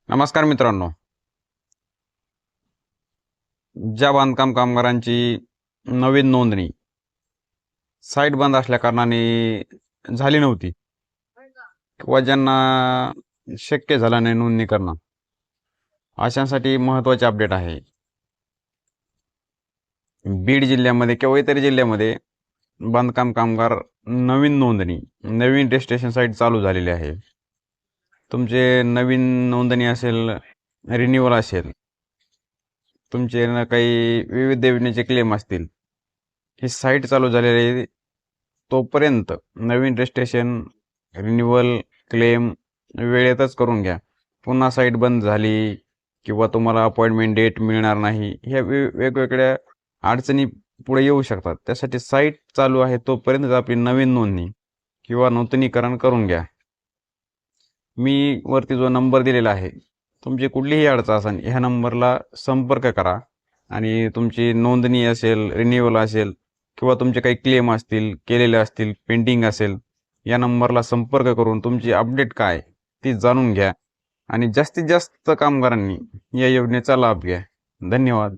नमस्कार मित्रांनो. ज्या बांधकाम कामगारांची नवीन नोंदणी साईट बंद असल्या कारणाने झाली नव्हती किंवा ज्यांना शक्य झालं नाही नोंदणी करणं, अशांसाठी महत्त्वाचे अपडेट आहे. बीड जिल्ह्यामध्ये किंवा इतर जिल्ह्यामध्ये बांधकाम कामगार नवीन नोंदणी, नवीन रजिस्ट्रेशन साईट चालू झालेली आहे. तुमचे नवीन नोंदणी असेल, रिन्युअल असेल, तुमचे काही विविध योजनेचे क्लेम असतील, ही साईट चालू झालेली आहे. तोपर्यंत नवीन रजिस्ट्रेशन, रिन्युअल, क्लेम वेळेतच करून घ्या. पुन्हा साईट बंद झाली किंवा तुम्हाला अपॉइंटमेंट डेट मिळणार नाही, ह्या वेगवेगळ्या अडचणी पुढे येऊ शकतात. त्यासाठी साईट चालू आहे तोपर्यंत आपली नवीन नोंदणी किंवा नूतनीकरण करून घ्या. मी वरती जो नंबर दिलेला आहे, तुमची कुठलीही अडचण असेल ह्या नंबरला संपर्क करा आणि तुमची नोंदणी असेल, रिन्युअल असेल किंवा तुमचे काही क्लेम असतील, केलेले असतील, पेंडिंग असेल, या नंबरला संपर्क करून तुमची अपडेट काय ती जाणून घ्या आणि जास्तीत जास्त कामगारांनी या योजनेचा लाभ घ्या. धन्यवाद.